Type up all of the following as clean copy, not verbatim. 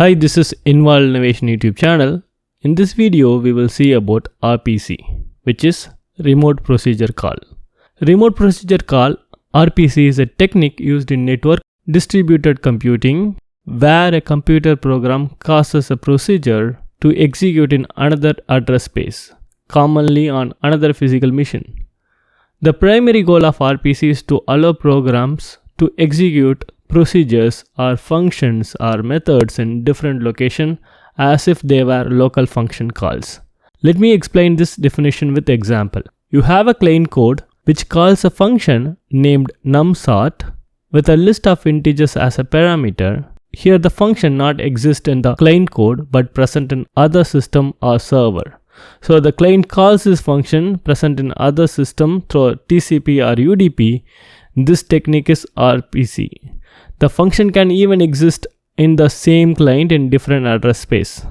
Hi, this is Involved Innovation YouTube channel. In this video, we will see about RPC, which is Remote Procedure Call. Remote Procedure Call, RPC, is a technique used in network distributed computing where a computer program causes a procedure to execute in another address space, commonly on another physical machine. The primary goal of RPC is to allow programs to execute procedures or functions or methods in different locations as if they were local function calls. Let me explain this definition with example. You have a client code which calls a function named numSort with a list of integers as a parameter. Here the function not exist in the client code but present in other system or server. So the client calls this function present in other system through TCP or UDP. This technique is RPC. The function can even exist in the same client in different address space.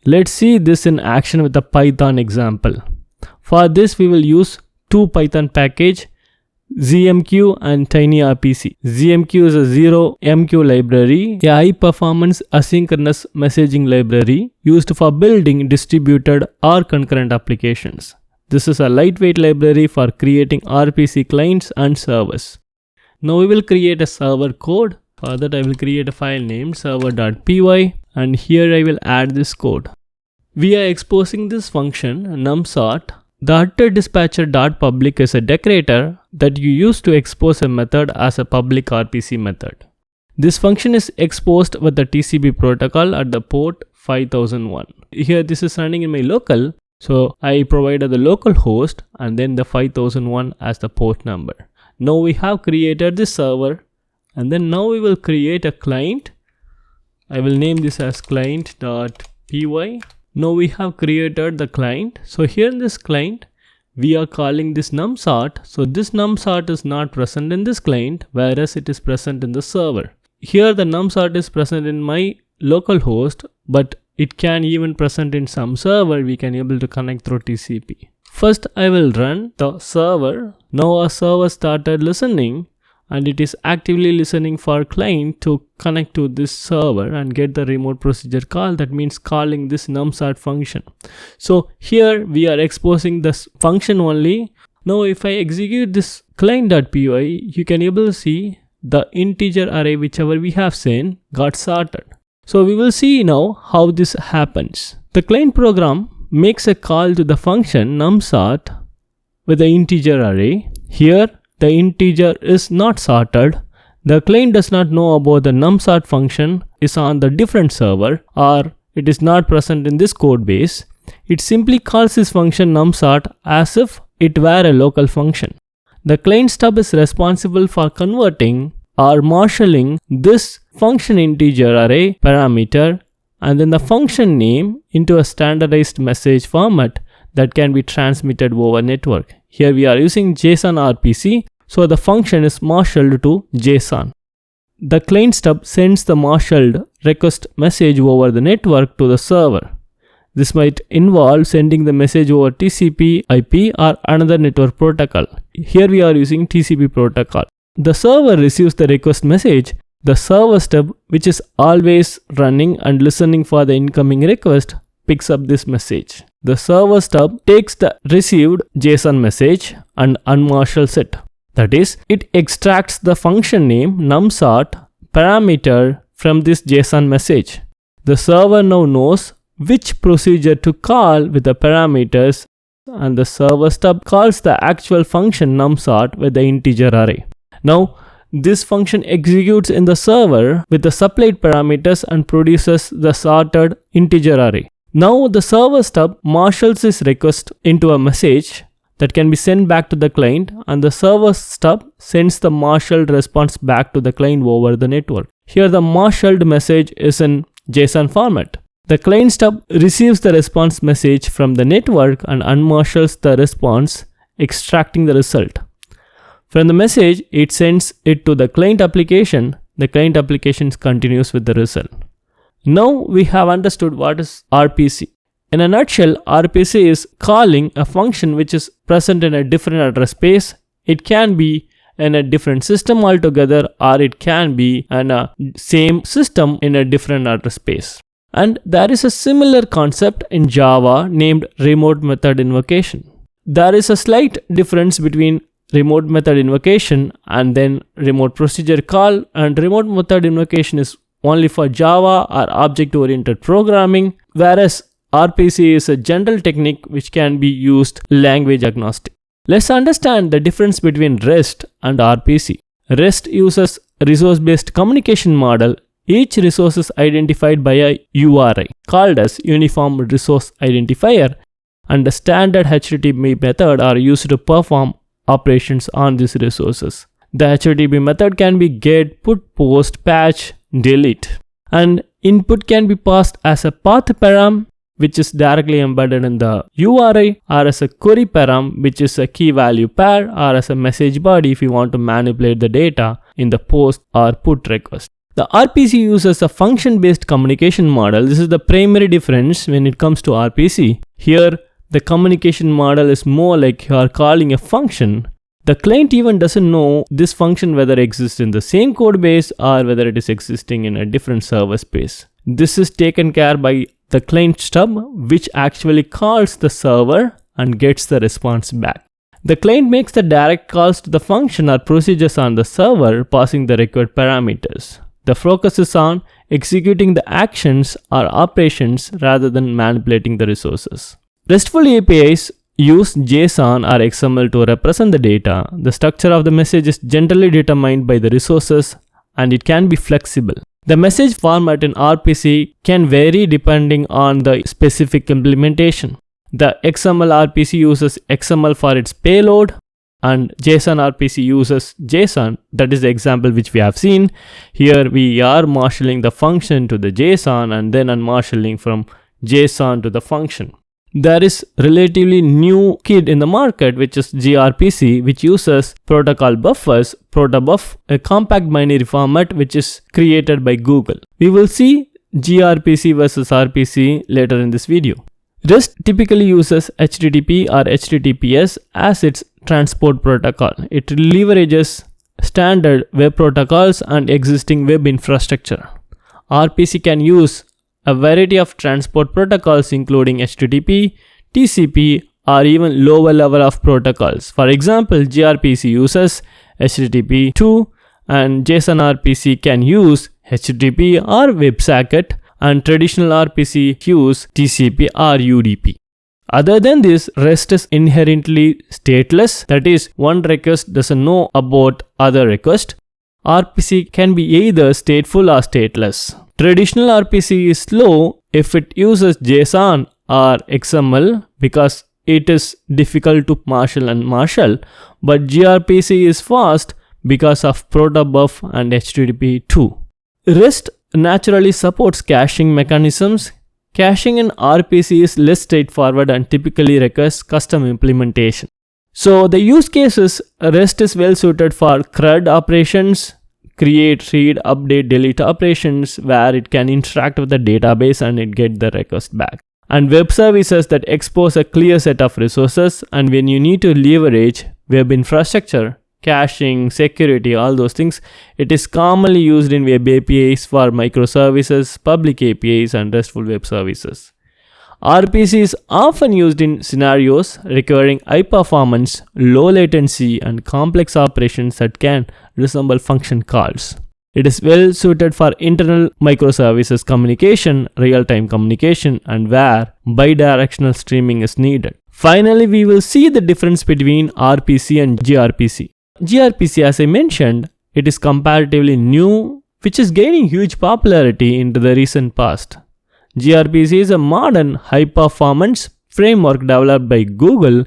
Let's see this in action with a Python example. For this we will use two Python package, ZMQ and TinyRPC. ZMQ is a 0MQ library, a high performance asynchronous messaging library used for building distributed or concurrent applications. This is a lightweight library for creating RPC clients and servers. Now we will create a server code. For that I will create a file named server.py and here I will add this code. We are exposing this function numSort. The dispatcher.public is a decorator that you use to expose a method as a public RPC method. This function is exposed with the TCP protocol at the port 5001. Here this is running in my local, so I provided the local host and then the 5001 as the port number. Now we have created this server and then now we will create a client. I will name this as client.py. Now we have created the client. So here in this client, we are calling this numSort. So this numSort is not present in this client, whereas it is present in the server. Here the numSort is present in my local host, but it can even present in some server. We can able to connect through TCP. First, I will run the server. Now our server started listening and it is actively listening for client to connect to this server and get the remote procedure call. That means calling this numSort function. So here we are exposing this function only. Now if I execute this client.py, you can able to see the integer array whichever we have sent got sorted. So we will see now how this happens. The client program makes a call to the function numSort with the integer array. Here the integer is not sorted. The client does not know about the numSort function is on the different server or it is not present in this code base. It simply calls this function numSort as if it were a local function. The client stub is responsible for converting or marshalling this function integer array parameter and then the function name into a standardized message format that can be transmitted over network. Here we are using JSON RPC, so the function is marshaled to JSON. The client stub sends the marshaled request message over the network to the server. This might involve sending the message over TCP, IP or another network protocol. Here we are using TCP protocol. The server receives the request message. The server stub, which is always running and listening for the incoming request, picks up this message. The server stub takes the received JSON message and unmarshals it. That is, it extracts the function name numSort parameter from this JSON message. The server now knows which procedure to call with the parameters and the server stub calls the actual function numSort with the integer array. Now, this function executes in the server with the supplied parameters and produces the sorted integer array. Now the server stub marshals this request into a message that can be sent back to the client and the server stub sends the marshaled response back to the client over the network. Here the marshaled message is in JSON format. The client stub receives the response message from the network and unmarshals the response, extracting the result. From the message, it sends it to the client application. The client application continues with the result. Now we have understood what is RPC. In a nutshell, RPC is calling a function which is present in a different address space. It can be in a different system altogether, or it can be in a same system in a different address space. And there is a similar concept in Java named remote method invocation. There is a slight difference between remote method invocation and then remote procedure call, and remote method invocation is only for Java or object-oriented programming, whereas RPC is a general technique which can be used language agnostic. Let's understand the difference between REST and RPC. REST uses resource-based communication model. Each resource is identified by a URI called as Uniform Resource Identifier, and the standard HTTP method are used to perform operations on these resources. The HTTP method can be get, put, post, patch, delete, and input can be passed as a path param, which is directly embedded in the URI, or as a query param, which is a key value pair, or as a message body if you want to manipulate the data in the post or put request. The RPC uses a function-based communication model. This is the primary difference when it comes to RPC. Here, the communication model is more like you are calling a function. The client even doesn't know this function whether it exists in the same code base or whether it is existing in a different server space. This is taken care by the client stub, which actually calls the server and gets the response back. The client makes the direct calls to the function or procedures on the server, passing the required parameters. The focus is on executing the actions or operations rather than manipulating the resources. RESTful APIs use JSON or XML to represent the data. The structure of the message is generally determined by the resources and it can be flexible. The message format in RPC can vary depending on the specific implementation. The XML RPC uses XML for its payload, and JSON RPC uses JSON. That is the example which we have seen. Here we are marshalling the function to the JSON and then unmarshalling from JSON to the function. There is relatively new kid in the market, which is gRPC, which uses protocol buffers, protobuf, a compact binary format which is created by Google. We will see gRPC versus RPC later in this video. REST typically uses HTTP or HTTPS as its transport protocol. It leverages standard web protocols and existing web infrastructure. RPC can use a variety of transport protocols including HTTP, TCP, or even lower level of protocols. For example, gRPC uses HTTP2 and JSON RPC can use HTTP or WebSocket, and traditional RPC use TCP or UDP. Other than this, REST is inherently stateless, that is, one request doesn't know about other request. RPC can be either stateful or stateless. Traditional RPC is slow if it uses JSON or XML because it is difficult to marshal and marshal, but gRPC is fast because of protobuf and HTTP2. REST naturally supports caching mechanisms. Caching in RPC is less straightforward and typically requires custom implementation. So the use cases, REST is well suited for CRUD operations, create, read, update, delete operations where it can interact with the database and it get the request back. And web services that expose a clear set of resources, and when you need to leverage web infrastructure, caching, security, all those things, it is commonly used in web APIs for microservices, public APIs, and RESTful web services. RPC is often used in scenarios requiring high performance, low latency, and complex operations that can resemble function calls. It is well suited for internal microservices communication, real-time communication, and where bidirectional streaming is needed. Finally, we will see the difference between RPC and gRPC. gRPC, as I mentioned, it is comparatively new, which is gaining huge popularity into the recent past. gRPC is a modern high-performance framework developed by Google.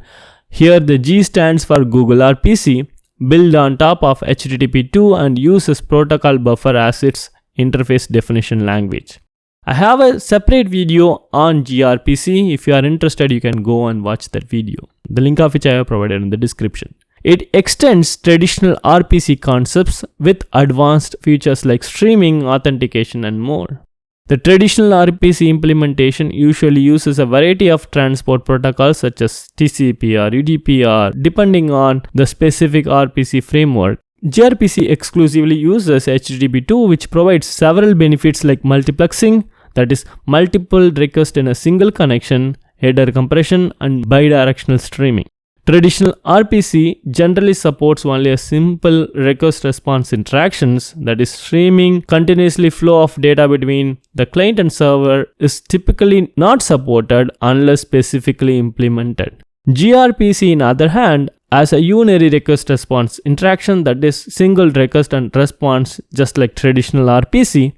Here the G stands for Google RPC, built on top of HTTP2 and uses protocol buffer as its interface definition language. I have a separate video on gRPC. If you are interested, you can go and watch that video, the link of which I have provided in the description. It extends traditional RPC concepts with advanced features like streaming, authentication, and more. The traditional RPC implementation usually uses a variety of transport protocols such as TCP or UDP, or depending on the specific RPC framework. gRPC exclusively uses HTTP2, which provides several benefits like multiplexing, that is multiple requests in a single connection, header compression, and bidirectional streaming. Traditional RPC generally supports only a simple request response interactions, that is streaming continuously flow of data between the client and server is typically not supported unless specifically implemented. gRPC, on the other hand, has a unary request response interaction, that is single request and response just like traditional RPC,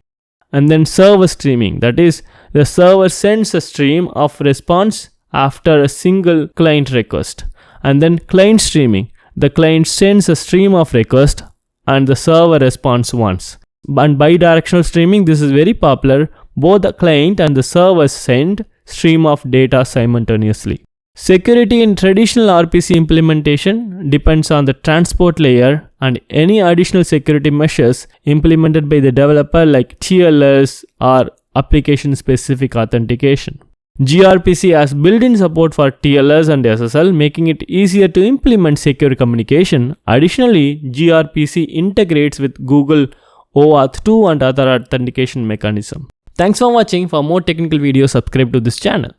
and then server streaming, that is the server sends a stream of response after a single client request, and then client streaming, the client sends a stream of request and the server responds once. And bidirectional streaming, this is very popular, both the client and the server send stream of data simultaneously. Security in traditional RPC implementation depends on the transport layer and any additional security measures implemented by the developer like TLS or application-specific authentication. gRPC has built-in support for TLS and SSL, making it easier to implement secure communication. Additionally, gRPC integrates with Google OAuth 2 and other authentication mechanisms. Thanks for watching. For more technical videos, subscribe to this channel.